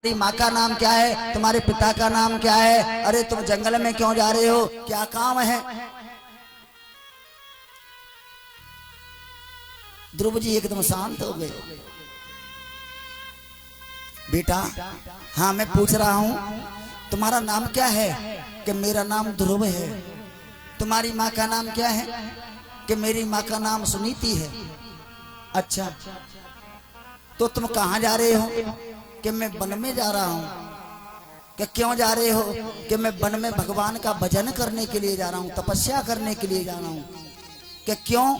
तुम्हारी माँ का नाम क्या है, तुम्हारे पिता का नाम क्या है, अरे तुम जंगल में क्यों जा रहे हो, क्या काम है। ध्रुव जी एकदम शांत हो गए। बेटा हाँ मैं पूछ रहा हूँ तुम्हारा नाम क्या है, कि मेरा नाम ध्रुव है। तुम्हारी माँ का नाम क्या है, कि मेरी माँ का नाम सुनीति है। अच्छा तो तुम कहाँ जा रहे हो, कि मैं वन में जा रहा हूँ। कि क्यों जा रहे हो, कि मैं वन में भगवान का भजन करने के लिए जा रहा हूँ, तपस्या करने के लिए जा रहा हूँ। कि क्यों,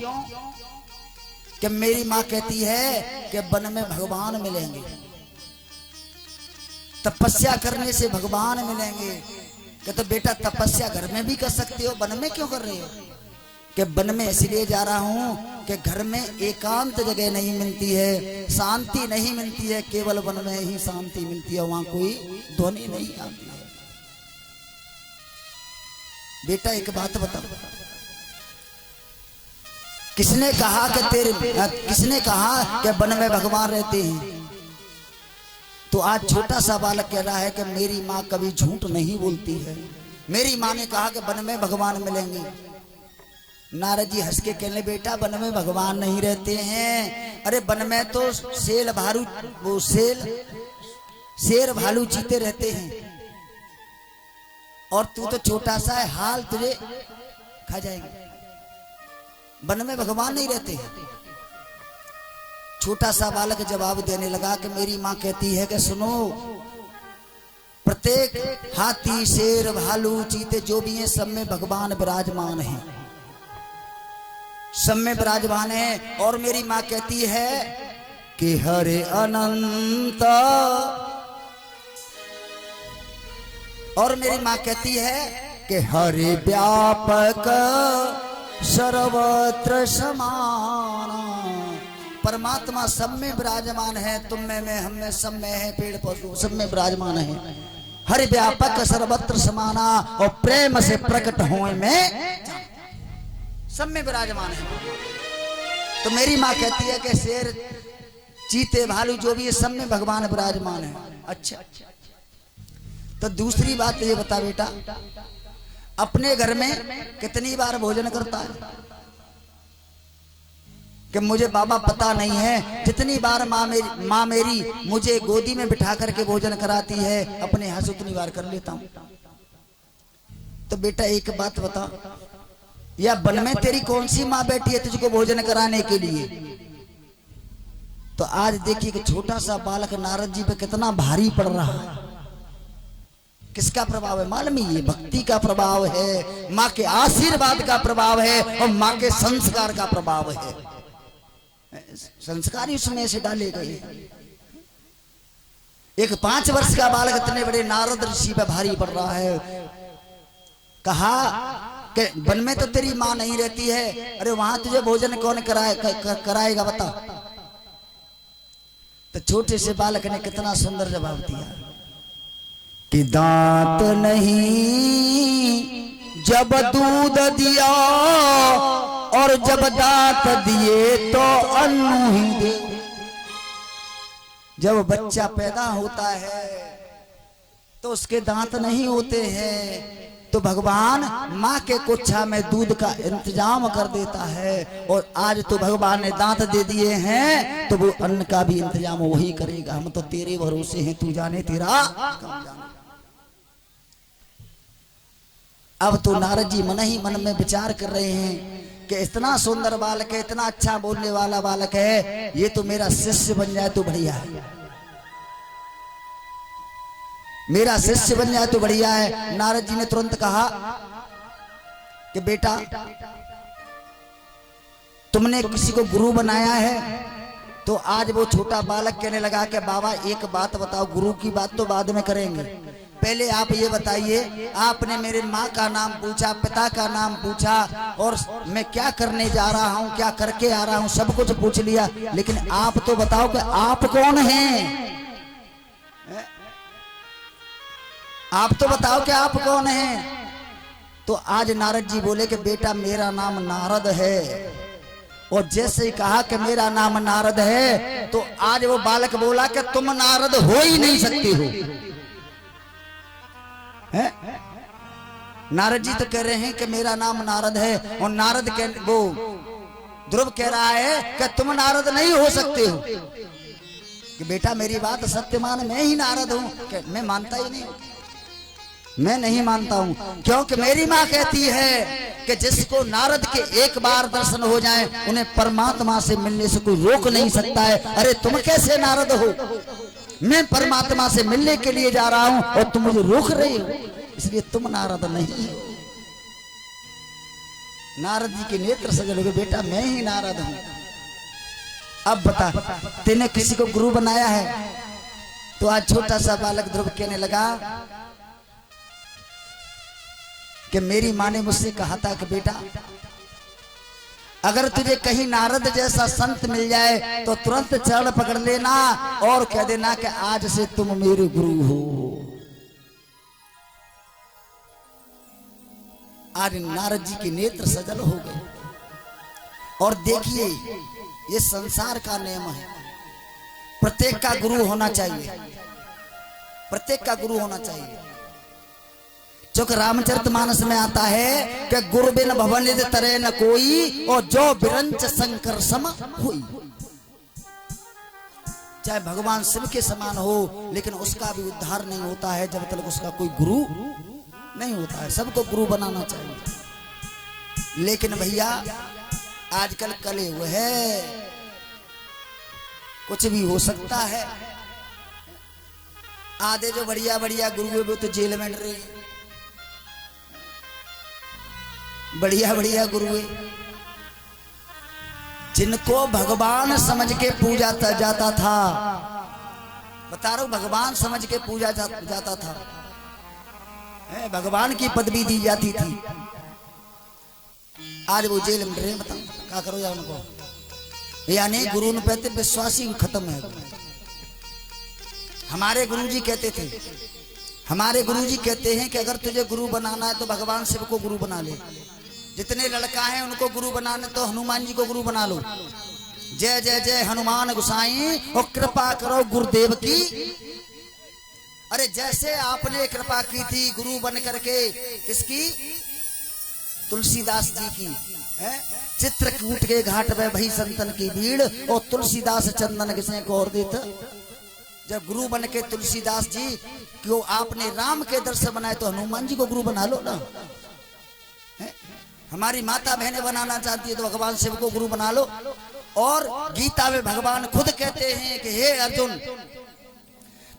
कि मेरी माँ कहती है कि वन में भगवान मिलेंगे, तपस्या करने से भगवान मिलेंगे। कि तो बेटा तपस्या घर में भी कर सकते हो, वन में क्यों कर रहे हो। कि वन में इसलिए जा रहा हूँ कि घर में एकांत जगह नहीं मिलती है, शांति नहीं मिलती है, केवल वन में ही शांति मिलती है, वहां कोई ध्वनि नहीं आती है। बेटा एक बात बताओ, किसने कहा कि वन में भगवान रहते हैं। तो आज छोटा सा बालक कह रहा है कि मेरी माँ कभी झूठ नहीं बोलती है, मेरी माँ ने कहा कि वन में भगवान मिलेंगे। नारद जी हंस के कहने बेटा वन में भगवान नहीं रहते हैं, अरे वन में तो शेर भालू चीते रहते हैं, और तू तो छोटा सा है, हाल तुझे खा जाएंगे। वन में भगवान नहीं रहते हैं। छोटा सा बालक जवाब देने लगा कि मेरी माँ कहती है कि सुनो, प्रत्येक हाथी शेर भालू चीते जो भी हैं सब में भगवान विराजमान है, सब में विराजमान है। और मेरी माँ कहती है कि हरे अनंत, और मेरी माँ कहती है कि हरे व्यापक सर्वत्र समान। परमात्मा सब में विराजमान है, तुम में मैं हम में सब में है, पेड़ पौधों सब में विराजमान है। हरि व्यापक सर्वत्र समाना, और प्रेम से प्रकट होए में सब में विराजमान है। तो मेरी माँ कहती है कि शेर चीते भालू जो भी है सब में भगवान विराजमान है। अच्छा तो दूसरी बात ये बता बेटा, अपने घर में कितनी बार भोजन करता है। कि मुझे बाबा पता नहीं है, जितनी बार माँ मेरी मुझे गोदी में बिठा करके भोजन कराती है, अपने यहाँ से उतनी बार कर लेता हूँ। तो बेटा एक बात बता, या वन में तेरी कौन सी माँ बैठी है तुझको भोजन कराने के लिए। तो आज देखिए कि छोटा सा बालक नारद जी पे कितना भारी पड़ रहा है। किसका प्रभाव है मालूम है, ये भक्ति का प्रभाव है, माँ के आशीर्वाद का प्रभाव है, और माँ के संस्कार का प्रभाव है। संस्कार उसमें से डाले गए। एक 5 वर्ष का बालक इतने बड़े नारद ऋषि पे भारी पड़ रहा है। कहा कि वन में तो तेरी माँ नहीं रहती है, अरे वहां तुझे भोजन कौन कराएगा बता। तो छोटे से बालक ने कितना सुंदर जवाब दिया कि दांत नहीं जब दूध दिया, और जब दांत दिए तो अन्न ही दे। जब बच्चा पैदा होता है तो उसके दांत नहीं होते हैं, तो भगवान माँ के कुच्छा में दूध का इंतजाम कर देता है। और आज तो भगवान ने दांत दे दिए हैं तो वो अन्न का भी इंतजाम वही करेगा। हम तो तेरे भरोसे हैं, तू जाने तेरा काम जाने। अब तो नारद जी मन ही मन में विचार कर रहे हैं कि इतना सुंदर बालक है, इतना अच्छा बोलने वाला बालक है, ये तो मेरा शिष्य बन जाए तो बढ़िया है, मेरा शिष्य बन जाए तो बढ़िया है। नारद जी ने तुरंत कहा कि बेटा तुमने किसी को गुरु बनाया है। तो आज वो छोटा बालक कहने लगा कि बाबा एक बात बताओ, गुरु की बात तो बाद में करेंगे, पहले आप ये बताइए, आपने मेरे माँ का नाम पूछा, पिता का नाम पूछा, और मैं क्या करने जा रहा हूँ, क्या करके आ रहा हूँ, सब कुछ पूछ लिया, लेकिन आप तो बताओ कि आप कौन हैं। आप तो बताओ कि आप कौन हैं। तो आज नारद जी बोले कि बेटा मेरा नाम नारद है, और जैसे ही कहा कि मेरा नाम नारद है, तो आज वो बालक बोला कि तुम नारद हो ही नहीं सकते हो। है? नारद जी तो कह रहे हैं कि मेरा नाम नारद है, और नारद के वो ध्रुव कह रहा है कि तुम नारद नहीं हो सकते हो। कि बेटा मेरी बात सत्य मान, मैं ही नारद हूं। कि मैं मानता ही नहीं, मैं नहीं मानता हूं, क्योंकि मेरी माँ कहती है कि जिसको नारद के एक बार दर्शन हो जाए उन्हें परमात्मा से मिलने से कोई रोक नहीं सकता है। अरे तुम कैसे नारद हो? मैं परमात्मा से मिलने के लिए जा रहा हूं और तुम मुझे रोक रहे हो, इसलिए तुम नारद नहीं हो। नारद जी के नेत्र सजल हो गए, बेटा मैं ही नारद हूं। अब बता, तेने किसी को गुरु बनाया है? तो आज छोटा सा बालक ध्रुव कहने लगा कि मेरी माँ ने मुझसे कहा था कि बेटा अगर तुझे कहीं नारद जैसा संत मिल जाए तो तुरंत चरण पकड़ लेना और कह देना कि आज से तुम मेरे गुरु हो। आज नारद जी के नेत्र सजल हो गए। और देखिए, ये संसार का नियम है, प्रत्येक का गुरु होना चाहिए, प्रत्येक का गुरु होना चाहिए। क्योंकि रामचरितमानस में आता है कि गुरु बिन भवनिधि तरे न कोई, और जो बिरंच शंकर सम हुई। चाहे भगवान शिव के समान हो, लेकिन उसका भी उद्धार नहीं होता है जब तक उसका कोई गुरु नहीं होता है। सबको गुरु बनाना चाहिए। लेकिन भैया आजकल कले हुए है, कुछ भी हो सकता है। आधे जो बढ़िया बढ़िया गुरु है वो तो जेल में रहे, बढ़िया बढ़िया गुरु है जिनको भगवान समझ के पूजा जाता था। बता रहा हूं, भगवान समझ के पूजा जाता था, भगवान की पदवी दी जाती थी। आज वो जेल में रहे, बताओ क्या करो या उनको। यानी गुरु ने कहते विश्वासी खत्म है। हमारे गुरुजी कहते थे, हमारे गुरुजी कहते हैं कि अगर तुझे गुरु बनाना है तो भगवान शिव को गुरु बना ले। जितने लड़का हैं उनको गुरु बनाने तो हनुमान जी को गुरु बना लो। जय जय जय हनुमान गोसाई, और कृपा करो गुरुदेव की। अरे जैसे आपने कृपा की थी गुरु बन करके, किसकी? तुलसीदास जी की। चित्रकूट के घाट में भई संतन की भीड़, और तुलसीदास चंदन किसने को और देता। जब गुरु बन के तुलसीदास जी क्यों आपने राम के दर्शन बनाए, तो हनुमान जी को गुरु बना लो ना। हमारी माता बहनें बनाना चाहती है तो भगवान शिव को गुरु बना लो। और गीता में भगवान खुद कहते हैं कि हे अर्जुन,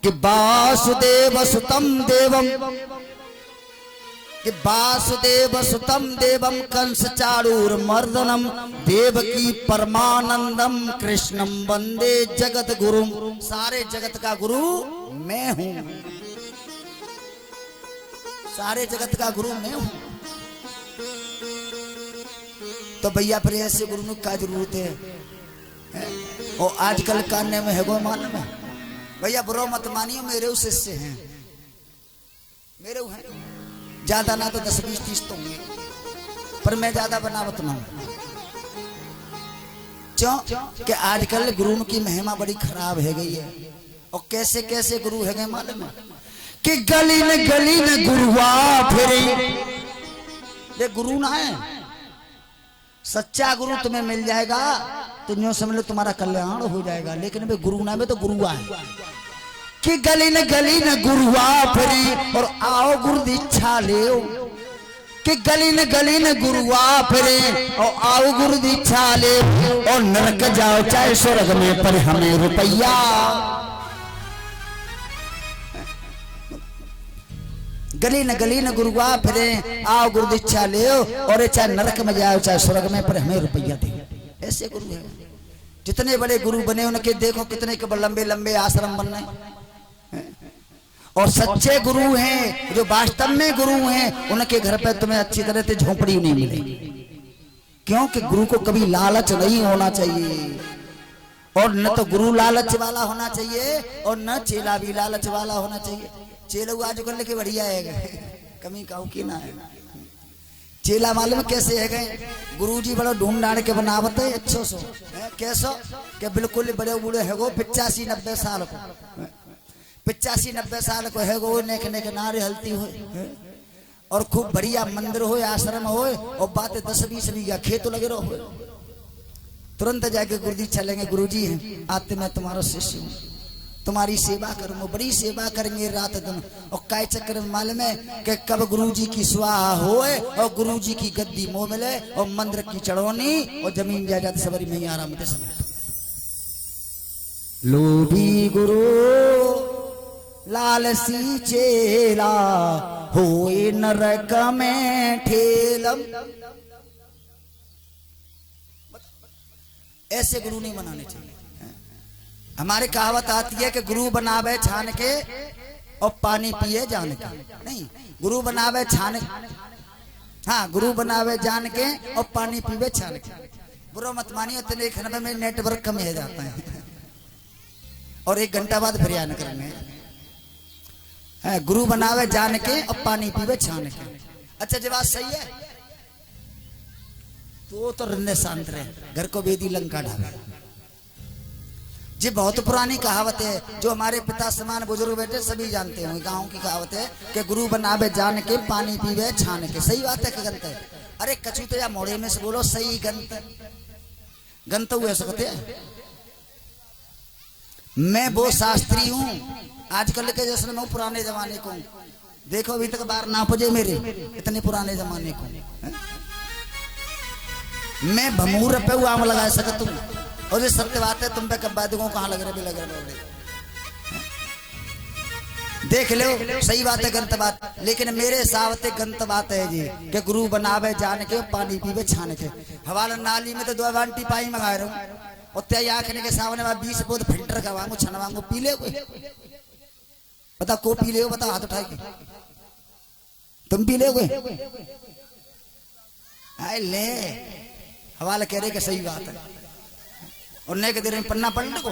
कि वासुदेव सुतम देवम, कि वासुदेव सुतम देवम कंस चारूर मर्दनम देवकी परमानंदम कृष्णम वंदे जगत गुरु। सारे जगत का गुरु मैं हूं, सारे जगत का गुरु मैं हूं। तो भैया फिर ऐसे गुरु ने क्या जरूरत है? और आजकल कान्य में है गो मालूम है भैया, बुरा मत मानियो, मेरे शिष्य हैं, मेरे हैं, ज्यादा ना तो 10-20-30 तो होंगे, पर मैं ज्यादा बनावत ना हूं। क्यों? कि आजकल गुरु की महिमा बड़ी खराब है गई है। और कैसे कैसे गुरु है गए मालूम है? कि गली न गुरुआ फिरे। ये गुरु ना है, सच्चा गुरु तुम्हें मिल जाएगा तो यूं समझ लो तुम्हारा कल्याण हो जाएगा। लेकिन वे गुरु ना में तो गुरुआ है। कि गली न गुरुआ फिरी, और आओ गुरु दीक्षा ले। कि गली न गुरुआ फिरे, और आओ गुरु दीक्षा ले। और नरक जाओ चाहे स्वर्ग में, पर हमें रुपया। गली न गुरुआ फिरे, आओ गुरु दीक्षा ले। और चाहे नरक में जाओ चाहे स्वर्ग में, पर हमें रुपया दे। ऐसे गुरु है। जितने बड़े गुरु बने उनके देखो कितने लंबे लंबे आश्रम बन रहे। और सच्चे गुरु हैं, जो वास्तव में गुरु हैं, उनके घर पे तुम्हें अच्छी तरह से झोंपड़ी नहीं मिलेगी। क्योंकि गुरु को कभी लालच नहीं होना चाहिए। और न तो गुरु लालच वाला होना चाहिए, और न चेला भी लालच वाला होना चाहिए। चेलो आजकल के बढ़िया है, कमी काऊ की ना है। चेला मालूम कैसे है गए, गुरुजी बड़ा ढूंढ डांड के बनावत है अच्छो सो कैसो के बिल्कुल बड़े बूढ़े है वो 85-90 साल को 85-90 साल को है वो नेक नारे हलती हो और खूब बढ़िया मंदिर हो आश्रम हो और बात 10-20 बीघा खेत लगे रहो। तुरंत जाके गुरुजी चलेंगे, गुरुजी हैं आते मैं तुम्हारा शिष्य हूँ, तुम्हारी सेवा करूंगा, बड़ी सेवा करेंगे रात दिन। और काय चक्कर में मालूम है कि कब गुरुजी की स्वाहा होए और गुरुजी की गद्दी मोह मिले और मंदिर की चढ़ौनी और जमीन जायदाद सबरी में आराम दे समय। लोभी गुरु लालसी चेला होए नरक में ठेलम। ऐसे गुरु नहीं बनाने चाहिए। हमारे कहावत आती है कि गुरु बनावे छान के और पानी पिए जान के, नहीं गुरु बनावे छान, हाँ गुरु बनावे जान के और पानी पीवे छान के। बुरा मत मानिए, इतने 1 में नेटवर्क कम हो जाता है और 1 घंटा बाद फिर आने करेंगे। गुरु बनावे जान के और पानी पीवे छान के। अच्छा जब बात सही है तो रन्ने शांत रहे, घर को बेदी लंका ढावे। जी बहुत पुरानी कहावत है जो हमारे पिता समान बुजुर्ग बैठे सभी जानते होंगे। गांव की कहावत है कि गुरु बनावे जान के पानी पीवे छान के। सही बात है कि गंत है? अरे कछु तो या मोड़े में से बोलो सही गंत हुए सकते हैं। मैं वो शास्त्री हूँ आजकल के जैसे मैं पुराने जमाने को। देखो अभी तक बार ना पजे मेरे इतने पुराने जमाने को। मैं भमूर पे आम लगा सकता हूँ और ये सत्य बात है। तुम पे कब बात कहाँ लग रहे भी लग रहे देख लो। सही बात है गंत बात, लेकिन मेरे हिसाब से गंत बात है जी कि गुरु बनावे जान के पानी पीवे छान के। हवाला नाली में तो 2 बाल्टी पानी मंगा रहा हूँ और त्या आखने के सामने मैं 20 बोध फिल्टर करवाऊंगा छनवाऊंगा। पी ले कोई बता को पी ले, बता हाथ उठा के तुम पी ले कोई? ले हवाला कह रहे कि सही बात है और नहीं के देर पन्ना पलट को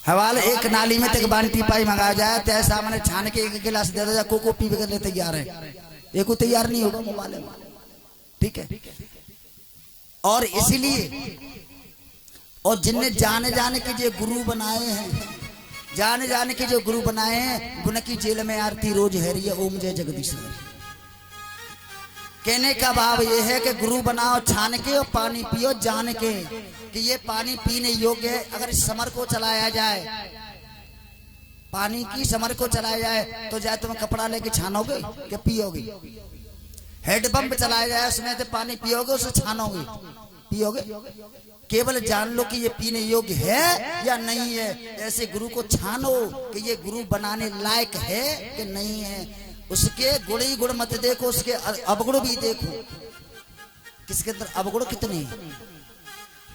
हवाला एक नाली में तक बाल्टी पाई मंगाया जाए तो सामने छान के 1 गिलास दे दो जा को पी के लिए तैयार है। ये को तैयार नहीं होगा मोबाइल में, ठीक है। और इसीलिए और जिनने जाने के जो गुरु बनाए हैं, जाने के जो गुरु बनाए हैं उनकी जेल में आरती रोज है रही है ओम जय जगदीश। कहने का भाव ये है कि गुरु बनाओ छान के और पानी पियो जान के कि ये पानी पीने योग्य है। अगर इस समर को चलाया जाए, पानी की समर को चलाया जाए तो जाए तुम कपड़ा लेके छानोगे कि पियोगे? हेडपंप चलाया जाए उसमें तो पानी पियोगे उसे छानोगे पियोगे? केवल जान लो कि ये पीने योग्य है या नहीं है। ऐसे गुरु को छानो कि ये गुरु बनाने लायक है कि नहीं है। उसके गुण ही गुण मत देखो, उसके अवगुण भी देखो किसके अंदर अवगुण कितने,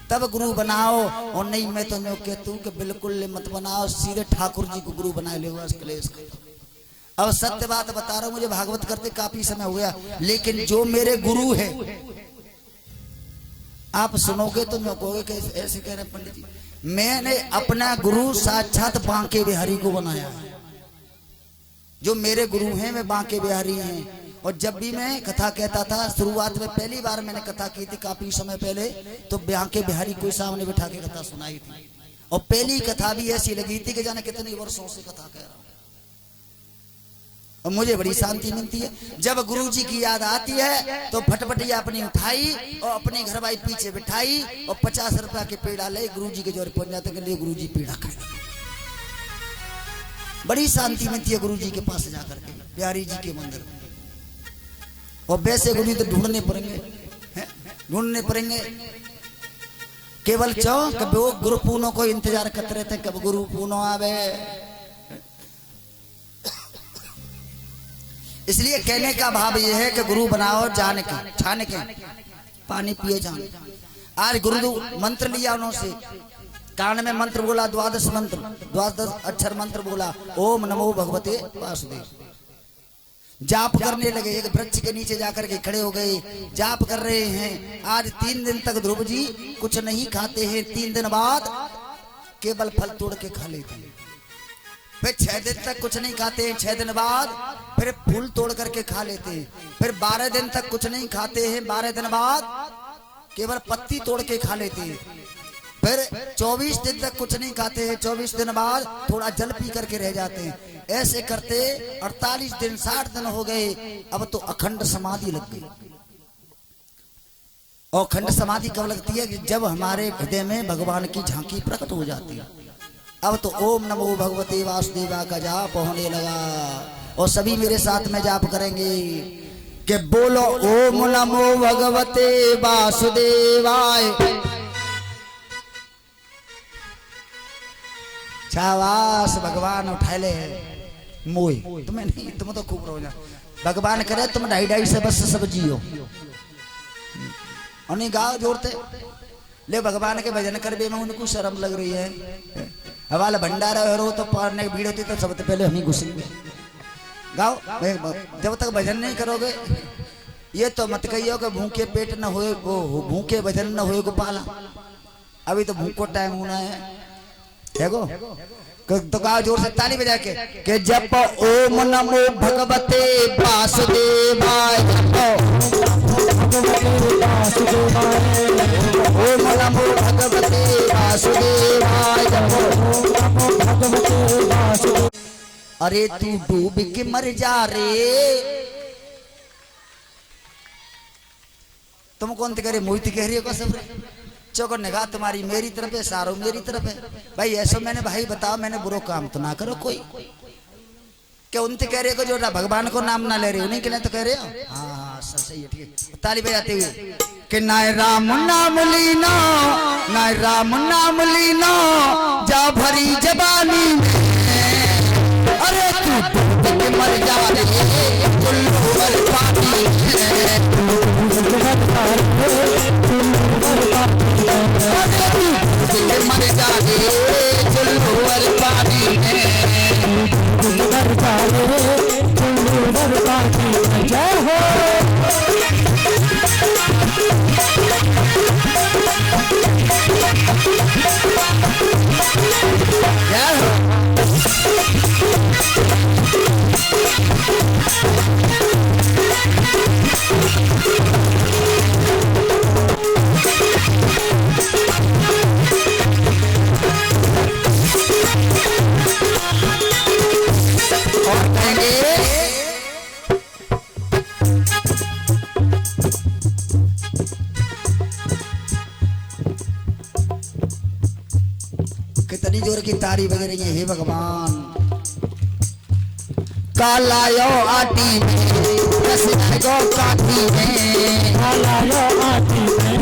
तब गुरु बनाओ। और नहीं मैं तो नहीं कहता हूं कि बिल्कुल मत बनाओ, सीधे ठाकुर जी को गुरु बना ले क्लेश। अब सत्य बात बता रहा हूं, मुझे भागवत करते काफी समय हो गया, लेकिन जो मेरे गुरु है आप सुनोगे तो मैं कहोगे कि ऐसे कह रहे पंडित जी। मैंने अपना गुरु साक्षात बांके बिहारी को बनाया है। जो मेरे गुरु हैं वे बांके बिहारी हैं। और जब भी मैं कथा कहता था, शुरुआत में पहली बार मैंने कथा की थी काफी समय पहले, तो बांके बिहारी को सामने बिठा के कथा सुनाई थी। और पहली कथा भी ऐसी लगी थी कि जाने कितने वर्षों से कथा कह रहा हूं और मुझे बड़ी शांति मिलती है। जब गुरु जी की याद आती है तो फटफटिया अपनी उठाई और अपनी घर वाली पीछे बिठाई और 50 रुपया के पेड़ा ले गुरु जी के जोर पहुंच जाते के लिए गुरु जी पेड़ा खाए। बड़ी शांति मिलती है गुरु जी के पास जाकर के बिहारी जी के मंदिर में। और वैसे गुरु तो ढूंढने पड़ेंगे केवल चौ कब वो गुरु पूनों को इंतजार करते रहते हैं कब गुरु पूनो आवे। इसलिए कहने का भाव ये है कि गुरु बनाओ जान के छान के पानी पिए जान। आज गुरु मंत्र लिया उन्होंने, कान में मंत्र बोला, 12 मंत्र 12 अक्षर मंत्र बोला, ओम नमो भगवते वासुदेव। जाप करने लगे, एक वृक्ष के नीचे जाकर के खड़े हो गए, जाप कर रहे हैं। आज 3 दिन तक ध्रुव जी कुछ नहीं खाते हैं, 3 दिन बाद केवल फल तोड़ के खा लेते हैं। फिर 6 दिन तक कुछ नहीं खाते हैं, 6 दिन बाद फिर फूल तोड़ करके खा लेते हैं, फिर 12 दिन तक कुछ नहीं खाते हैं, 12 दिन बाद केवल पत्ती तोड़ के खा लेते हैं, फिर 24 दिन तक कुछ नहीं खाते हैं, 24 दिन बाद थोड़ा जल पी करके रह जाते हैं। ऐसे करते 48 दिन 60 दिन हो गए। अब तो अखंड समाधि लग गई। और अखंड समाधि कब लगती है? जब हमारे हृदय में भगवान की झांकी प्रकट हो जाती है। अब तो ओम नमो भगवते वासुदेवा का जाप होने लगा। और सभी मेरे साथ में जाप करेंगे कि बोलो ओम नमो भगवते वासुदेवाय। शाबाश, भगवान उठा ले मोई तुम्हें नहीं, तुम तो खूब रहो। भगवान करे तुम 2.5 से बस सब जियो और नहीं गाओ जोड़ते ले भगवान के भजन कर बे में उनको शर्म लग रही है। हवाला भंडारा हो तो पारने की भीड़ होती तो सबसे पहले हम ही घुसेंगे। गाओ, जब तक भजन नहीं करोगे ये तो मत कहियो कि भूखे पेट न होए, भूखे भजन न होए गोपाला। अभी तो भूखो टाइम होना है देखो। तो कहा जोर से ताली बजा के जप ओम नमो भगवते वासुदेवाय, ओम नमो भगवते वासुदेवाय। अरे तू डूब के मर जा रे, तुम कौन करे मोहित कह रही हो सब चौकर निगाह तुम्हारी मेरी तरफ है, सारो मेरी तरफ है। भाई ऐसा मैंने भाई बताओ, मैंने बुरो काम तो ना करो कोई। क्या उनसे कह रहे हो जो भगवान को नाम ना ले रहे हो, नहीं कहना तो कह रहे हो। हाँ सब सही है, ठीक है। ताली बजाते हुए कि नाय राम नाम लीना, नाय राम नाम लीना जा भरी जबानी में। अरे तू मर जा रे पानी मर जा रे पानी में। जय हो कितनी जोर की तारी बज रही है। हे भगवान, कालायो आटी में बस गो काठी में, कालायो आटी में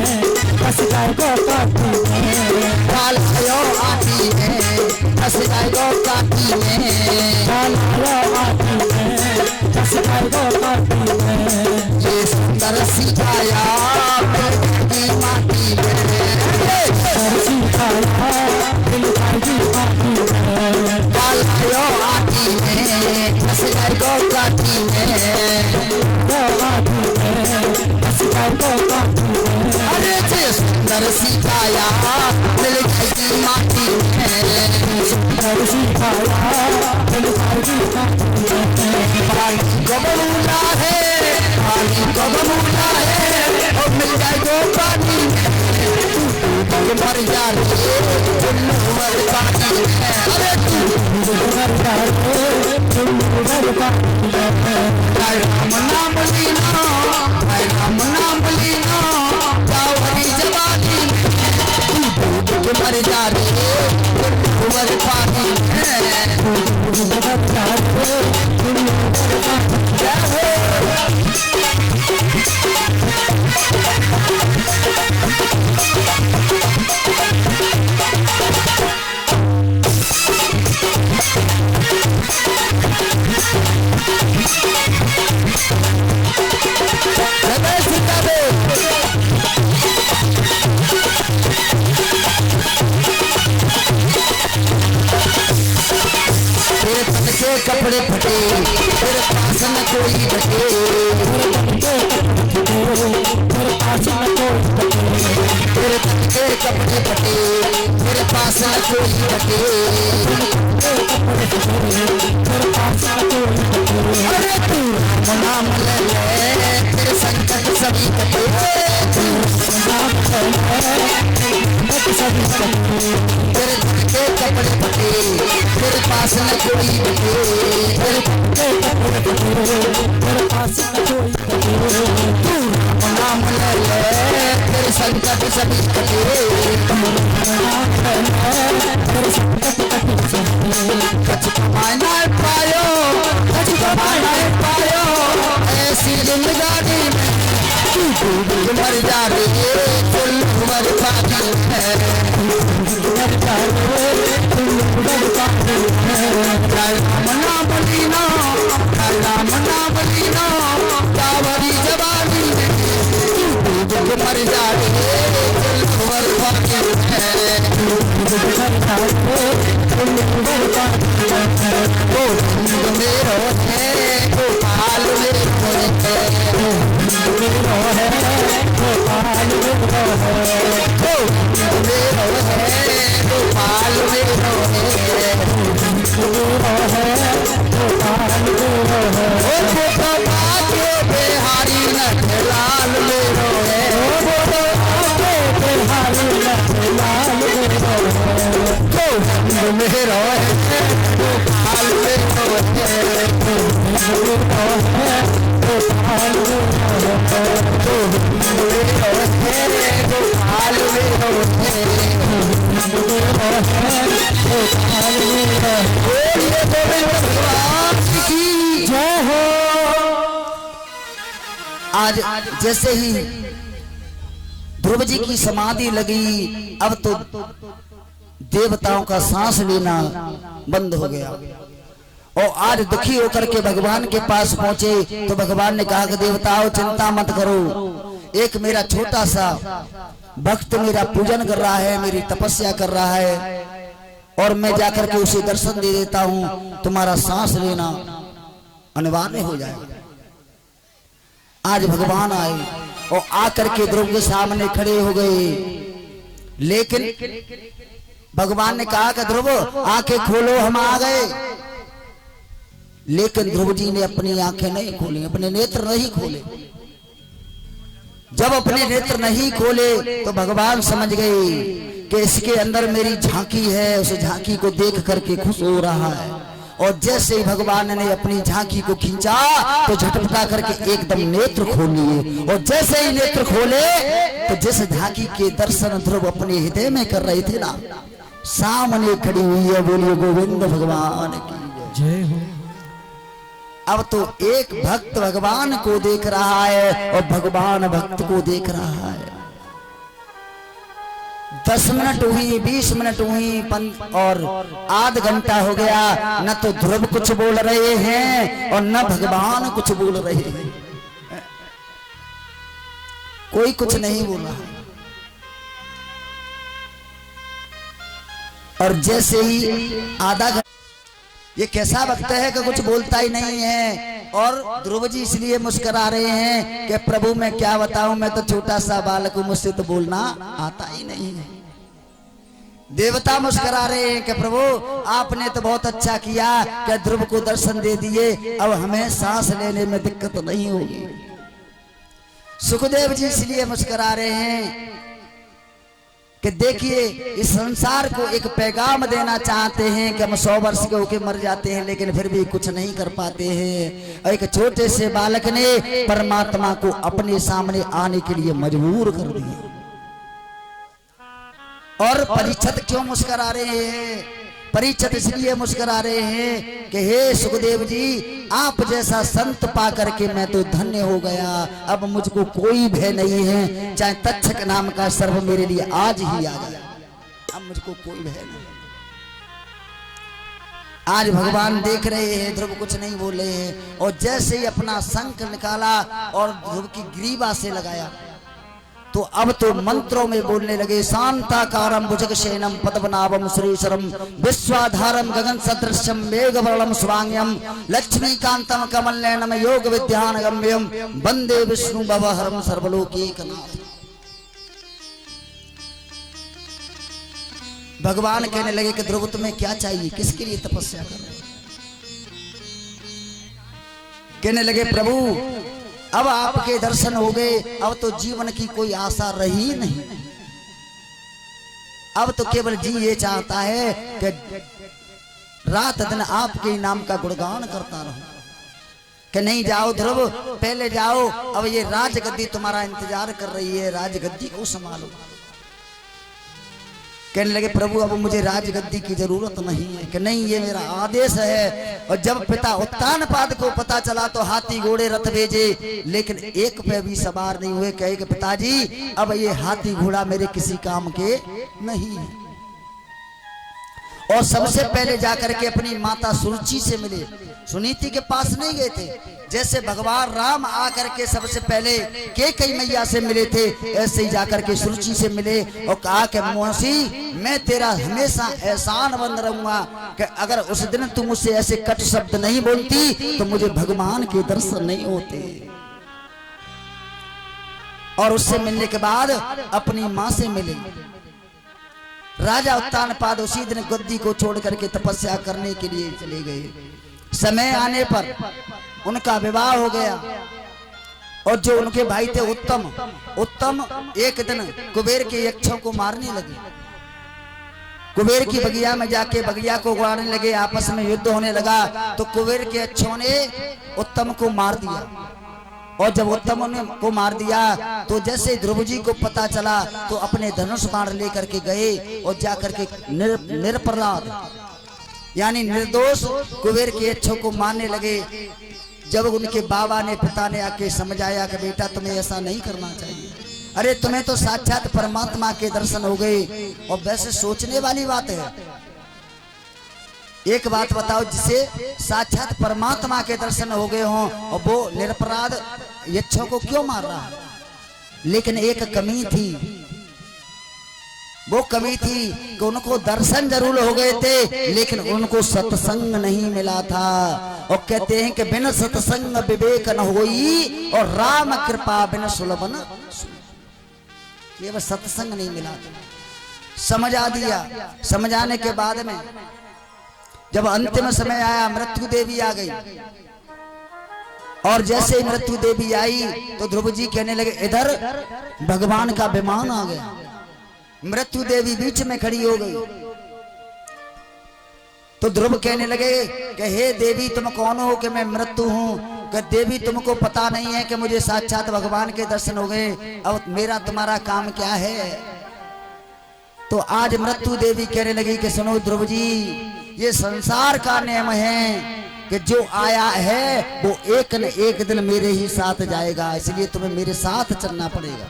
बस गो काठी में, कालायो आटी में बस गो काठी में, कालायो आटी में बस गो काठी में। ये सुंदर सिखाया की माटी में, सिखाया कालायो आटी में बस गो काठी में, अरे जे सुंदर सिखाया मिल गई माटी में, सुंदर सिखाया मिल गई माटी में। पानी को बबूला है, पानी को बबूला है और मिल जाए गो पानी में। मर जा रे मर पानी में, अरे तू मर जा रे मर पानी में। राम नाम लीना, राम नाम लीना जाओ हरी जवानी में। मर जा रे मर पानी में। तन के कपड़े फटे तेरे पास न कोई बटे, तेरे पास न कोई बटे, तेरे तन के कपड़े फटे तेरे पास न कोई बटे, तेरे पास न कोई बटे। अरे तू नाम ले ले तेरे संकट सभी कटे, तेरे तन के कपड़े फटे तेरे पास न कोई बटे, तेरे पास न कोई बटे। तू नाम ले ले तेरे संकट सभी कटे, कछ कमाना पायो, कछ कमाना पायो ऐसी जिंदगानी में तू डूब मर जा रे फुल मर पानी है, मर जा रे फुल मर पानी है। मना बलीना मना बलीना कावरी जवानी में तू डूब मर जा रे फुल मर पानी है, वो मेरो है वो पाल मेरो है, मेरो है वो पाल मेरो है, वो मेरो है वो पाल मेरो है, मेरो है वो पाल मेरो है। वो बाके बिहारी नटलाल मेरो है, वो बाके बिहारी नटलाल मेरो है, वो मेरो है वो पाल मेरो है, मेरो है वो पाल मेरो है, वो मेरो है वो पाल मेरो है, मेरो है वो पाल मेरो है। बोलिए गोविंद भगवान की जय हो। आज जैसे ही ध्रुव जी की समाधि लगी अब तो देवताओं का सांस लेना बंद हो गया और आज दुखी होकर के भगवान के पास पहुंचे तो भगवान ने कहा कि देवताओं चिंता मत करो, एक मेरा छोटा सा भक्त मेरा पूजन कर रहा है, मेरी तपस्या कर रहा है और मैं जाकर के उसे दर्शन दे देता हूं, तुम्हारा सांस लेना अनिवार्य हो जाएगा। आज भगवान आए और आकर के ध्रुव के सामने खड़े हो गए, लेकिन भगवान ने कहा कि ध्रुव आंखें खोलो हम आ गए, लेकिन ध्रुव जी ने अपनी आंखें नहीं खोली, अपने नेत्र नहीं खोले। जब अपने नेत्र नहीं खोले तो भगवान समझ गए कि इसके अंदर मेरी झांकी है, उस झांकी को देख करके खुश हो रहा है। और जैसे ही भगवान ने अपनी झांकी को खींचा तो झटपटा करके एकदम नेत्र खोल लिए, और जैसे ही नेत्र खोले तो जिस झांकी के दर्शन ध्रुव अपने हृदय में कर रहे थे ना, सामने खड़ी हुई है। बोलिए गोविंद भगवान की जय हो। अब तो एक भक्त भगवान को देख रहा है और भगवान भक्त को देख रहा है। 10 मिनट हुई, 20 मिनट हुई और आध घंटा हो गया, न तो ध्रुव कुछ बोल रहे हैं और न भगवान कुछ बोल रहे हैं, कोई कुछ नहीं बोल रहा। और जैसे ही आधा घंटा, ये कैसा भक्त है कि कुछ बोलता ही नहीं है। और ध्रुव जी इसलिए मुस्कुरा रहे हैं कि प्रभु मैं क्या बताऊं, मैं तो छोटा सा बालक हूं, मुझसे तो बोलना आता ही नहीं है। देवता मुस्कुरा रहे हैं कि प्रभु आपने तो बहुत अच्छा किया कि ध्रुव को दर्शन दे दिए, अब हमें सांस लेने में दिक्कत नहीं होगी। सुखदेव जी इसलिए मुस्कुरा रहे हैं कि देखिए इस संसार को एक पैगाम देना चाहते हैं कि हम 100 वर्ष के होके मर जाते हैं लेकिन फिर भी कुछ नहीं कर पाते हैं। एक छोटे से बालक ने परमात्मा को अपने सामने आने के लिए मजबूर कर दिया। और परीक्षित क्यों मुस्कुरा रहे हैं? परीक्षित इसलिए मुस्कुरा रहे हैं कि हे सुखदेव जी, आप जैसा संत पा करके मैं तो धन्य हो गया, अब मुझको कोई भय नहीं है, चाहे तक्षक नाम का सर्प मेरे लिए आज ही आ गया, अब मुझको कोई भय नहीं। आज भगवान देख रहे हैं, ध्रुव कुछ नहीं बोले हैं, और जैसे ही अपना शंख निकाला और ध्रुव की ग्रीवा से लगाया, तो अब तो मंत्रों में बोलने लगे। शांताकारं भुजगशयनं पद्मनाभं श्रीशरं विश्वाधारं गगन सदृशं मेघवर्णं शुभांगं लक्ष्मीकांतं कमलनयनं योग विद्यानगम्यं वंदे विष्णु भवहरं सर्वलोकैकनाथं। भगवान कहने लगे कि ध्रुव तुम्हें क्या चाहिए, किसके लिए तपस्या कर रहे हो? कहने लगे प्रभु अब आपके दर्शन हो गए, अब तो जीवन की कोई आशा रही नहीं। अब तो केवल जी ये चाहता है कि रात दिन आपके नाम का गुणगान करता रहूं। कि नहीं जाओ ध्रुव, पहले जाओ, अब ये राजगद्दी तुम्हारा इंतजार कर रही है, राजगद्दी को संभालो। कहने लगे प्रभु अब मुझे राजगद्दी की जरूरत नहीं है। कि नहीं, ये मेरा आदेश है। और जब पिता उत्तानपाद को पता चला तो हाथी घोड़े रथ भेजे, लेकिन एक पे भी सवार नहीं हुए। कहे कि पिताजी अब ये हाथी घोड़ा मेरे किसी काम के नहीं है। और सबसे पहले जाकर के अपनी माता सुरुचि से मिले, सुनीति के पास नहीं गए थे। जैसे भगवान राम आकर के सबसे पहले कैकेयी मैया से मिले थे, ऐसे ही जाकर के सुरुचि से मिले और कहा कि मौसी मैं तेरा हमेशा एहसान बंद रहूंगा कि अगर उस दिन तुम मुझसे ऐसे कट शब्द नहीं बोलती तो मुझे भगवान के दर्शन नहीं होते। और उससे मिलने के बाद अपनी मां से मिले। राजा उत्तानपाद उसी दिन गद्दी को छोड़ करके तपस्या करने के लिए चले गए। समय आने पर उनका विवाह हो गया। और जो उनके भाई थे उत्तम एक दिन कुबेर के यक्षों को मारने लगे। कुबेर की बगिया में जाके बगिया को उड़ाने लगे, आपस में युद्ध होने लगा। तो कुबेर के यक्षों ने उत्तम को मार दिया। और जब उत्तम ने को मार दिया तो जैसे ध्रुव जी को पता चला तो अपने धनुष बाण लेकर के गए और जाकर के निरपराध यानी निर्दोष कुबेर के यक्षों को मारने लगे। जब उनके बाबा ने पिता ने आके समझाया कि बेटा तुम्हें ऐसा नहीं करना चाहिए, अरे तुम्हें तो साक्षात परमात्मा के दर्शन हो गए। और वैसे सोचने वाली बात है, एक बात बताओ, जिसे साक्षात परमात्मा के दर्शन हो गए हों और वो निरपराध यक्षों को क्यों मार रहा है? लेकिन एक कमी थी, वो कमी थी कि उनको दर्शन जरूर हो गए थे लेकिन उनको सत्संग नहीं मिला था। और कहते हैं कि बिन सत्संग विवेक न होई और राम कृपा बिन सुलभ न। केवल सत्संग नहीं मिला था। समझा दिया। समझाने के बाद में जब अंतिम समय आया, मृत्यु देवी आ गई। और जैसे ही मृत्यु देवी आई तो ध्रुव जी कहने लगे इधर भगवान का विमान आ गया। मृत्यु देवी बीच में खड़ी हो गई। तो ध्रुव कहने लगे कि हे देवी तुम कौन हो कि मैं मृत्यु हूं? कि देवी तुमको पता नहीं है कि मुझे साक्षात भगवान के दर्शन हो गए, अब मेरा तुम्हारा काम क्या है? तो आज मृत्यु देवी कहने लगी कि सुनो ध्रुव जी, ये संसार का नियम है कि जो आया है वो एक न एक दिन मेरे ही साथ जाएगा, इसलिए तुम्हें मेरे साथ चलना पड़ेगा।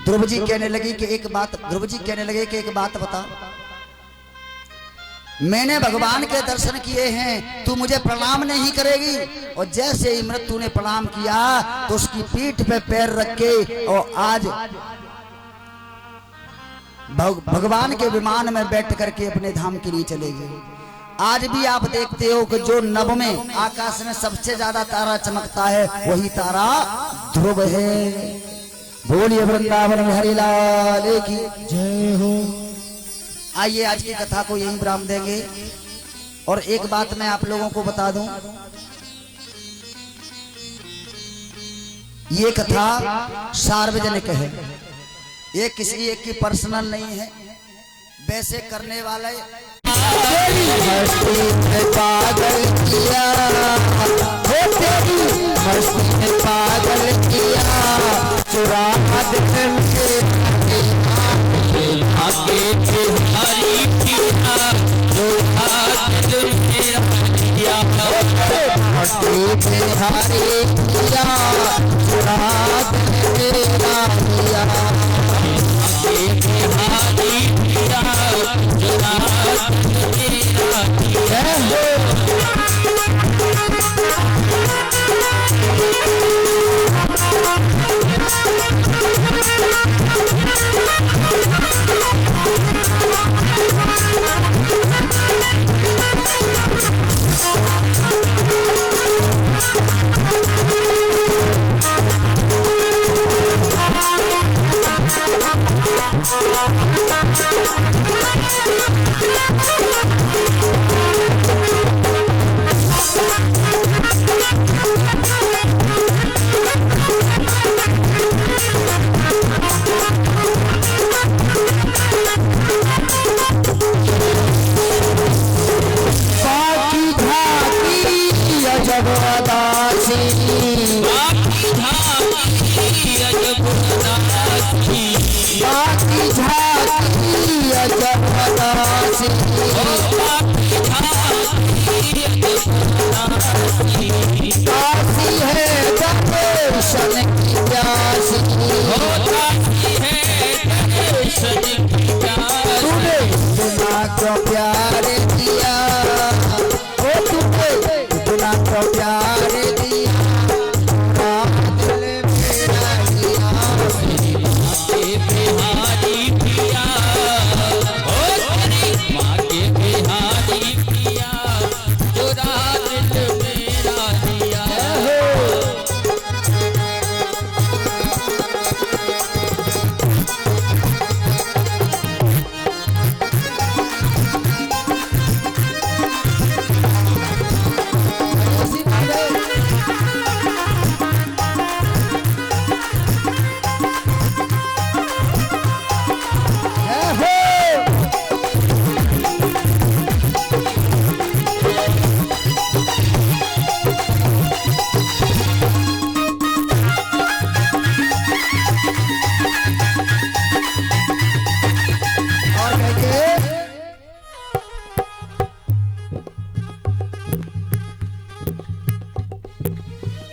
ध्रुव जी कहने लगे कि एक बात बता, मैंने भगवान के दर्शन किए हैं, तू मुझे प्रणाम नहीं करेगी? और जैसे ही मृत्यु ने प्रणाम किया तो उसकी पीठ पे पैर रख के और आज भगवान के विमान में बैठ करके अपने धाम के लिए चले गए। आज भी आप देखते हो कि जो नभ में आकाश में सबसे ज्यादा तारा चमकता है वही तारा ध्रुव है। बोलिए वृंदावन में हरि लाल की जय हो। आइए आज की कथा को यहीं विराम देंगे। और एक बात मैं आप लोगों को बता दूं, ये कथा सार्वजनिक है, ये किसी एक की पर्सनल नहीं है। वैसे करने वाले मस्ती में पागल किया, मस्ती में पागल किया, चुरा आगे हरी किया, जो दिल मेरा किया, मस्ती में हरी किया, चुरा दिल मेरा किया, आगे हरी किया, चुरा दिल मेरा किया।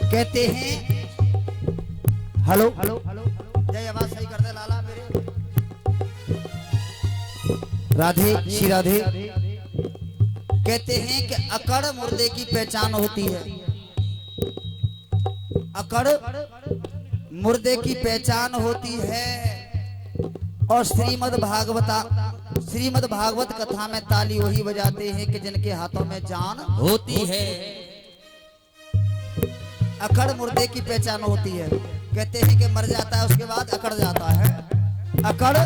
कहते हैं हेलो जय आवाज सही कर दे लाला मेरे। राधे श्री राधे। कहते हैं कि अकड़ मुर्दे की पहचान होती है। अकड़ मुर्दे की पहचान होती है। और श्रीमद् भागवत कथा में ताली वही बजाते हैं कि जिनके हाथों में जान होती है। अकड़ मुर्दे की पहचान होती है। कहते हैं कि मर जाता है उसके बाद अकड़ जाता है। अकड़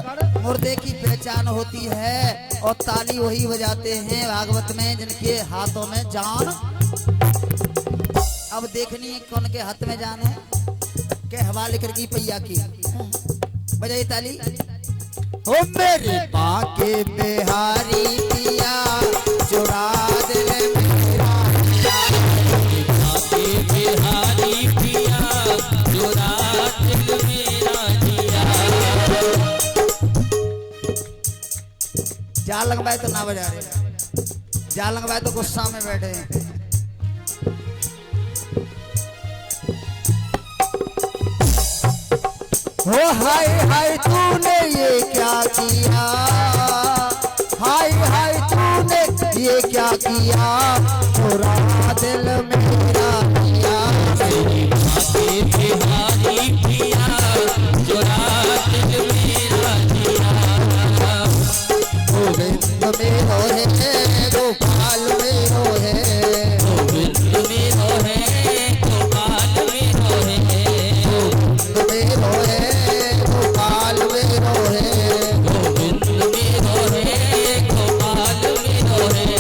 मुर्दे की पहचान होती है। और ताली वही बजाते हैं भागवत में जिनके हाथों में जान। अब देखनी है कौन के हाथ में जान है। के हवाले कर की पैया की बजाई ताली। ओ मेरे बाके बिहारी पिया चुरा दिल मेरा बाके बिहारी पिया चुरा दिल मेरा जिया। जाल लगवाए तो ना बजा रहे। जाल लगवाए तो गुस्सा में बैठे हैं। हो हाय हाय तूने ये क्या किया। हाय हाय तूने ये क्या किया। चुरा दिल मेरा पिया। बाके बिहारी पिया चुरा दिल मेरा जिया। गोविंद मेरो है गोपाल मेरो है। गोविंद मेरो है गोपाल मेरो है। गोविंद मेरो है गोपाल मेरो है। गोविंद मेरो है गोपाल मेरो है।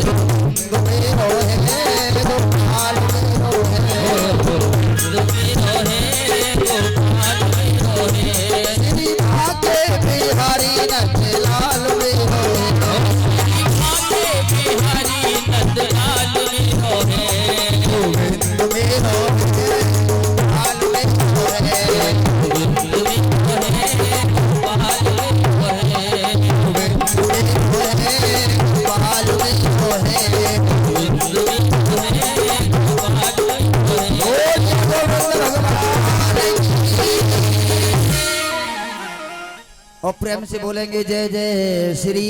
गोविंद मेरो है गोपाल मेरो है। गोविंद मेरो है गोपाल मेरो है। श्री भागे बिहारी नंदलाल मेरो है। बाके बिहारी नंदलाल मेरो है। गोविंद मेरो है गोपाल मेरो है। गोविंद मेरो है गोपाल मेरो है। गोविंद मेरो है गोपाल मेरो है। गोविंद मेरो है गोपाल मेरो है। गोविंद भगवान और प्रेम से बोलेंगे जय जय श्री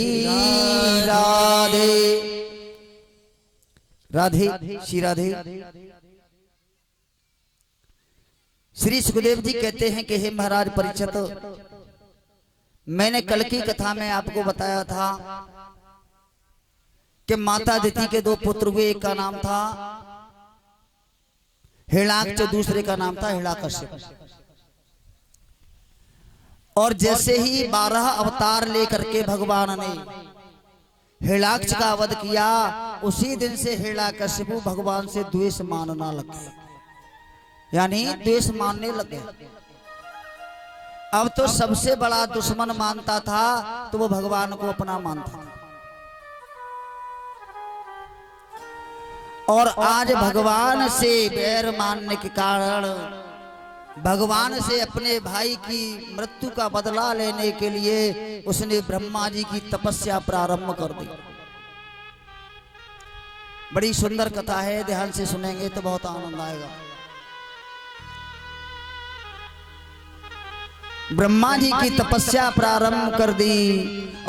राधे। राधे श्री राधे। श्री सुखदेव जी कहते हैं कि हे महाराज परीक्षित, मैंने कल की कथा में आपको बताया था कि माता दिति के दो पुत्र हुए। एक का नाम था हिरण्याक्ष, दूसरे का नाम था हिरण्यकश्यप। और जैसे ही 12 अवतार लेकर के भगवान ने हिरण्याक्ष का वध किया, उसी दिन से हिरण्यकश्यप भगवान से द्वेष मानना लग गए, यानी द्वेष मानने लग गए। अब तो सबसे बड़ा दुश्मन मानता था तो वो भगवान को अपना मानता। और आज भगवान से बैर मानने के कारण, भगवान से अपने भाई की मृत्यु का बदला लेने के लिए उसने ब्रह्मा जी की तपस्या प्रारंभ कर दी। बड़ी सुंदर कथा है, ध्यान से सुनेंगे तो बहुत आनंद आएगा। ब्रह्मा जी की तपस्या प्रारंभ कर दी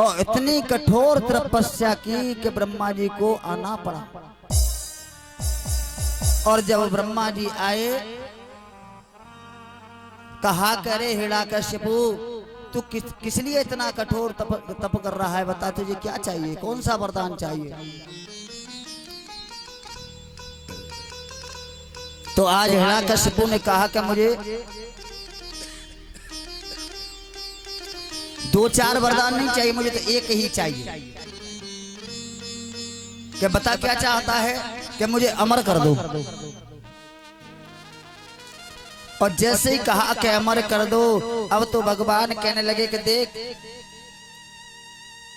और इतनी कठोर तपस्या की कि ब्रह्मा जी को आना पड़ा। और जब ब्रह्मा जी आए, कहा करे हिरण्यकश्यप तू किस लिए इतना कठोर तप कर रहा है, बता तुझे क्या चाहिए, कौन सा वरदान चाहिए। तो आज हिरण्यकश्यप ने कहा कि मुझे 2-4 वरदान नहीं चाहिए, मुझे तो एक ही चाहिए। कि बता क्या चाहता है, कि मुझे अमर कर दो। और जैसे ही कहा कि अमर कर दो, अब तो भगवान कहने लगे कि देख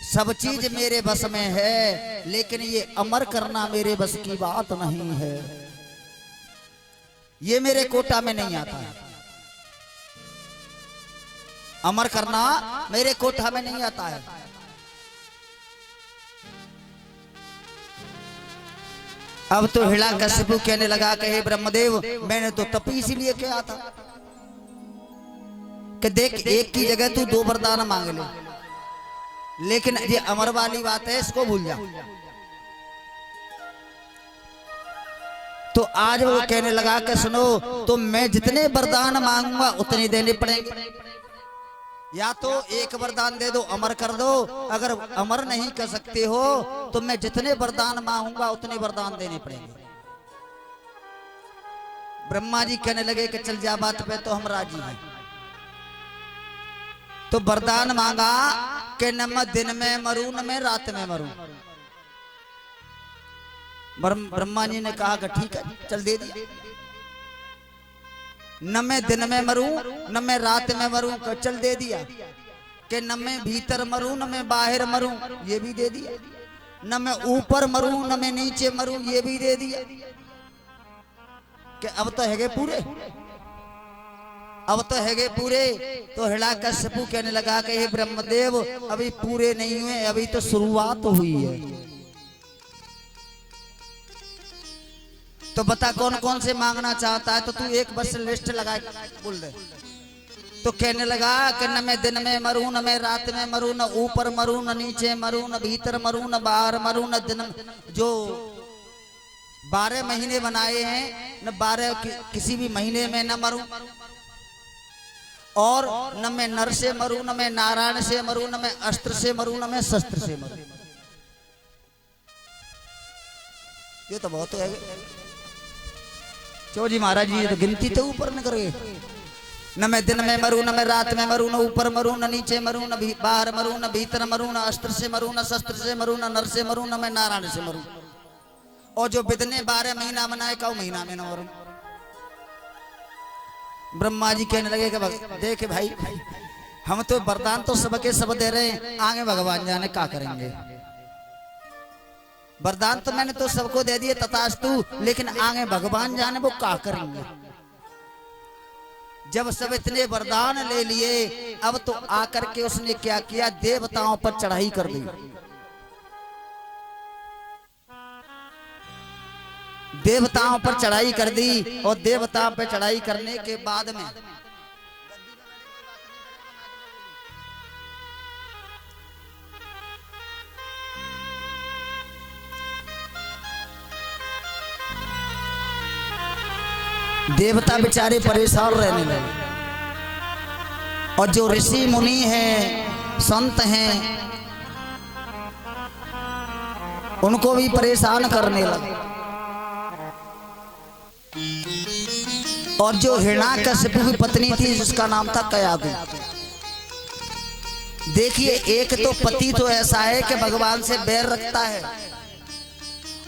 सब चीज मेरे बस में है, लेकिन ये अमर करना मेरे बस की बात नहीं है, ये मेरे कोटा में नहीं आता है। अमर करना मेरे कोठा में नहीं आता है। अब तो हिरण्यकशिपु कहने लगा कि हे ब्रह्मदेव, मैंने तो तप इसीलिए किया था कि देख एक की जगह तू 2 वरदान मांग ले, लेकिन ये अमर वाली बात है, इसको भूल जा। तो आज वो कहने लगा कि सुनो, तो मैं जितने वरदान मांगूंगा उतने देने पड़ेंगे। या तो एक वरदान दे दो, अमर कर दो, अगर अमर नहीं कर सकते हो तो मैं जितने वरदान मांगूंगा उतने वरदान देने पड़ेंगे। ब्रह्मा जी कहने लगे कि चल जा, बात पे तो हम राजी हैं। तो वरदान मांगा कि न मैं दिन में मरूं न मैं रात में मरूं। ब्रह्मा जी ने कहा कि ठीक है, चल दे दिया। न मैं दिन में मरूं न मैं रात में मरूं, चल दे दिया। कि न मैं भीतर मरूं न मैं बाहर मरूं, ये भी दे दिया। न मैं ऊपर मरूं न मैं नीचे मरूं, ये भी दे दिया। कि अब तो हैगे पूरे, अब तो हैगे पूरे। तो हिरण्यकशिपु कहने लगा कि हे ब्रह्मदेव, अभी पूरे नहीं हुए, अभी तो शुरुआत हुई है। तो बता कौन कौन से मांगना चाहता है, तो तू एक बस लिस्ट लगा बोल दे। तो कहने लगा कि न मैं दिन में मरूं न मैं रात में मरूं, न ऊपर मरूं न नीचे मरूं, न भीतर मरूं न बाहर मरूं, न दिन जो 12 महीने बनाए हैं न 12 किसी भी महीने में न मरूं, और न मैं नर से मरूं न मैं नारायण से मरूं, न मैं अस्त्र से मरूं न मैं शस्त्र से मरूं। ये तो बहुत है क्यों जी महाराज जी, तो गिनती तो ऊपर न करे। न मैं दिन में मरूं न मैं रात में मरूं, न ऊपर मरूं न नीचे मरूं, न बाहर मरूं न भीतर मरूं, न अस्त्र से मरूं न शस्त्र से मरूं, न नर से मरूं न मैं नारायण से मरूं। और जो बिदने 12 महीना बनाए का महीना में न मरूं। ब्रह्मा जी कहने लगे कि देख भाई, हम तो वरदान तो सबके सब दे रहे हैं, आगे भगवान जाने क्या करेंगे। वरदान तो मैंने तो सबको दे दिए तथास्तु, लेकिन आगे भगवान जाने वो क्या करेंगे। जब सब इतने वरदान ले लिए, अब तो आकर के उसने क्या किया, देवताओं पर चढ़ाई कर दी। देवताओं पर चढ़ाई कर दी, और देवताओं पर चढ़ाई करने के बाद में देवता बेचारे परेशान रहने लगे, और जो ऋषि मुनि हैं, संत हैं, उनको भी परेशान करने लगे। और जो हिरण्यकशिपु की पत्नी थी जिसका नाम था कयादु, देखिए एक तो पति तो ऐसा है कि भगवान से बैर रखता है,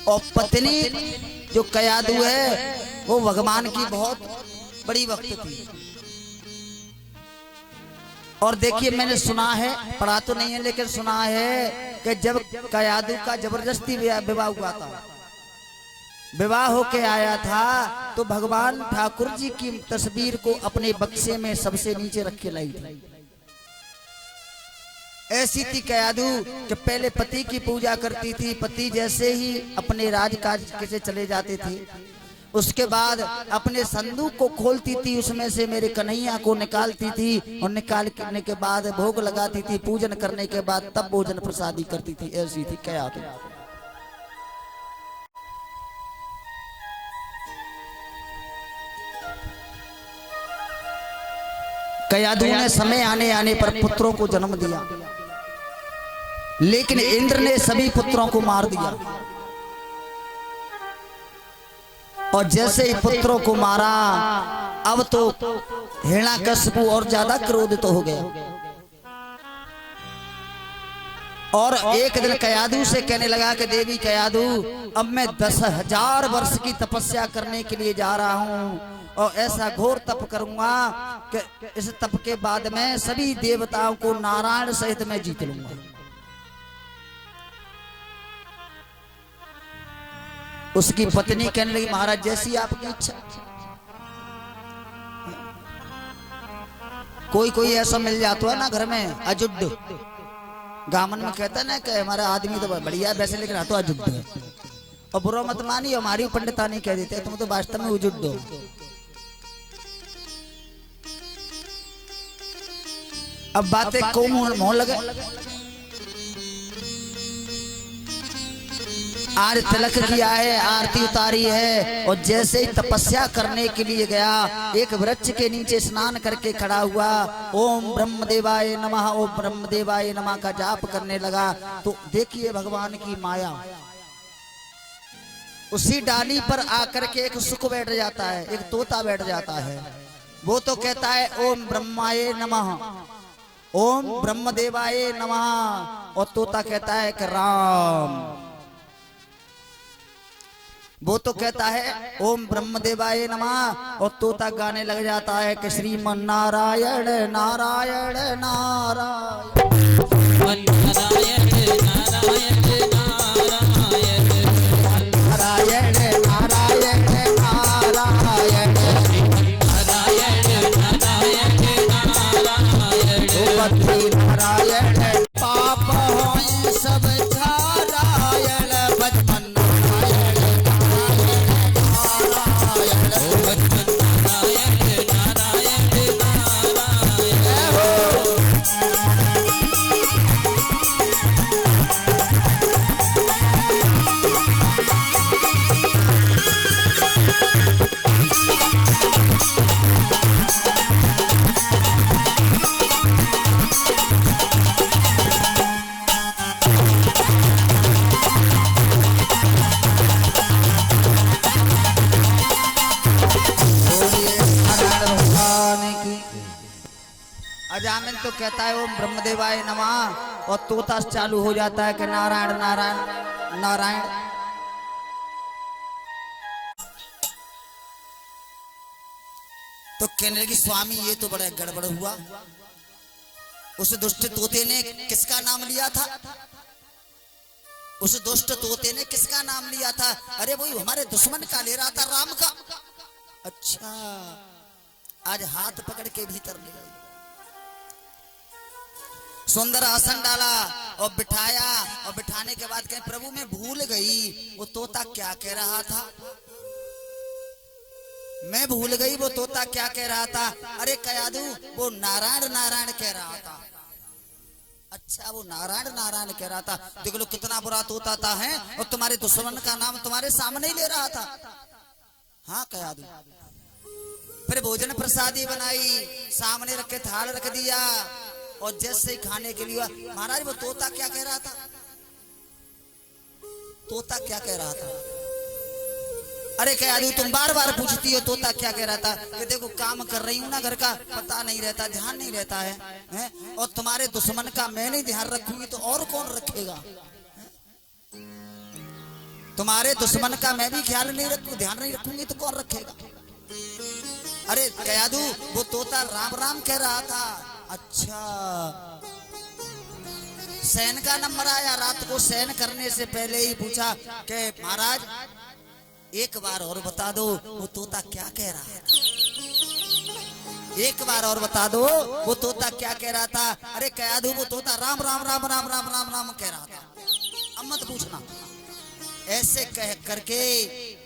और पत्नी जो कयादु है वो भगवान की बहुत बड़ी भक्त थी। और देखिए मैंने सुना है, पढ़ा तो नहीं है लेकिन सुना है कि जब कयादु का जबरदस्ती विवाह हुआ था, विवाह होके आया था, तो भगवान ठाकुर जी की तस्वीर को अपने बक्से में सबसे नीचे रख के लाई थी। ऐसी थी कयादु कि पहले पति की पूजा करती थी, पति जैसे ही अपने राजकाज से चले जाते थे, उसके बाद अपने संदूक को खोलती थी, उसमें से मेरे कन्हैया को निकालती थी, और निकालने के बाद भोग लगाती थी, पूजन करने के बाद तब भोजन प्रसादी करती थी। ऐसी थी कयादु। कयादु ने समय आने आने पर पुत्रों को जन्म दिया, लेकिन इंद्र ने सभी पुत्रों को मार दिया। और जैसे ही पुत्रों को मारा, अब तो हिरण्यकशिपु और ज्यादा क्रोधित हो गया, और एक दिन कयादु से कहने लगा कि देवी कयादु, अब मैं 10,000 वर्ष की तपस्या करने के लिए जा रहा हूँ, और ऐसा घोर तप करूंगा कि इस तप के बाद में सभी देवताओं को नारायण सहित मैं जीत लूंगा। उसकी पत्नी कहने लगी, महाराज जैसी आपकी इच्छा। कोई कोई ऐसा मिल जाता है ना घर में, अजुड गामन में कहता है ना कि हमारा आदमी तो बढ़िया है वैसे, लेकिन तो अजुड है, और बुरा मत मानी, हमारी पंडिता नहीं कह देते, तुम तो वास्तव में उजुट दो। अब बातें को मोह लगे। आज तिलक किया है, आरती उतारी है, और जैसे ही तपस्या करने के लिए गया, एक वृक्ष के नीचे स्नान करके खड़ा हुआ, ओम ब्रह्मदेवाय नमः, ओम ब्रह्मदेवाय नमः का जाप करने लगा। तो देखिए भगवान की माया, उसी डाली पर आकर के एक सुख बैठ जाता है, एक तोता बैठ जाता है। वो तो कहता है ओम ब्रह्माय नमः, ओम ब्रह्मदेवाय नमः, और तोता कहता है कि राम। वो तो कहता है ओम ब्रह्मदेवाय नमः, और तोता गाने लग जाता है कि श्रीमन नारायण नारायण नारायण नारायण नारायण नारायण नारायण नारायण नारायण नारायण नारायण नारायण पाप होए सब नारायण बचपन नारायण नारायण नारायण नारायण अजामिल तो कहता है ओम ब्रह्मदेवाय नमः, और तोता चालू हो जाता है कि नारायण नारायण नारायण। तो कहने लगी स्वामी ये तो बड़ा गड़बड़ हुआ, उस दुष्ट तोते ने किसका नाम लिया था? उस दुष्ट तोते ने किसका नाम लिया था? अरे वही हमारे दुश्मन का ले रहा था, राम का। अच्छा, आज हाथ पकड़ के भीतर ले गई, सुंदर आसन डाला और बिठाया, और बिठाने के बाद कहे प्रभु मैं भूल गई वो तोता क्या कह रहा था, मैं भूल गई वो तोता क्या कह रहा था। अरे कया दूं, वो नारायण नारायण कह रहा था। अच्छा, वो नारायण नारायण कह रहा था। देख लो कितना बुरा तोता था है, और तुम्हारे दुश्मन का नाम तुम्हारे सामने ही ले रहा था। हाँ कया दूं। फिर भोजन प्रसादी बनाई, सामने रख के थाल रख दिया, और जैसे ही खाने के लिए महाराज वो तोता क्या कह रहा था? तोता क्या कह रहा था? अरे कह दूं, तुम बार बार पूछती हो तोता क्या कह रहा था। कि देखो काम कर रही हूं ना घर का, पता नहीं रहता, ध्यान नहीं रहता है? और तुम्हारे दुश्मन का मैं नहीं ध्यान रखूंगी तो और कौन रखेगा? तुम्हारे दुश्मन का मैं भी ख्याल नहीं रखूं, ध्यान नहीं रखूंगी तो कौन रखेगा? अरे कह दूं, वो तोता राम राम कह रहा था। अच्छा, सैन का नंबर आया, रात को सैन करने से पहले ही पूछा कि महाराज एक बार और बता दो वो तोता क्या कह रहा है, एक बार और बता दो वो तोता क्या कह रहा था। अरे कह दूं, वो तोता राम राम राम राम राम राम राम कह रहा था। अब मत पूछना। ऐसे कह करके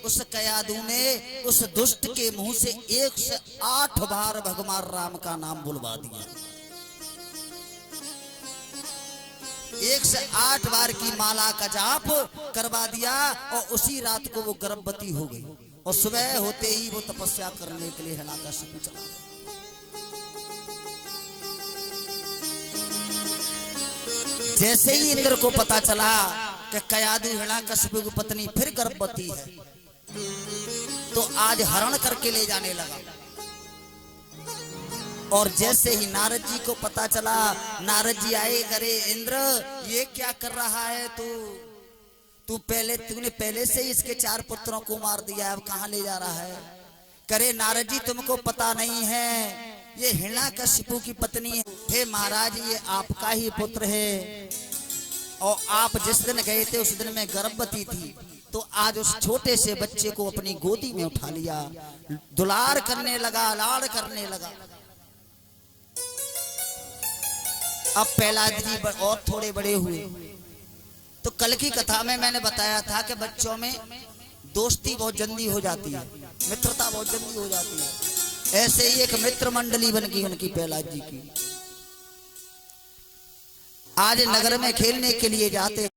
उस कयादू ने उस दुष्ट के मुंह से 108 बार भगवान राम का नाम बुलवा दिया। 108 बार की माला का जाप करवा दिया, और उसी रात को वो गर्भवती हो गई, और सुबह होते ही वो तपस्या करने के लिए हिरण्याकश्यप चला गया। जैसे ही इंद्र को पता चला कि कयादू हिरण्याकश्यप की पत्नी फिर गर्भवती है, तो आज हरण करके ले जाने लगा। और जैसे ही नारद जी को पता चला, नारद जी आए, करे इंद्र ये क्या कर रहा है तूने पहले से ही इसके 4 पुत्रों को मार दिया, अब कहाँ ले जा रहा है? करे नारद जी तुमको पता नहीं है, ये हिरण्याकश्यप की पत्नी है। हे महाराज, ये आपका ही पुत्र है, और आप जिस दिन गए थे उस दिन मैं गर्भवती थी, तो आज उस छोटे से बच्चे को अपनी गोदी में उठा लिया, दुलार करने लगा, लाड़ करने लगा। अब प्रहलाद जी और थोड़े बड़े हुए, तो कल की कथा में मैंने बताया था कि बच्चों में दोस्ती बहुत जल्दी हो जाती है, मित्रता बहुत जल्दी हो जाती है। ऐसे ही एक मित्र मंडली बन गई उनकी प्रहलाद जी की। आज नगर में खेलने के लिए जाते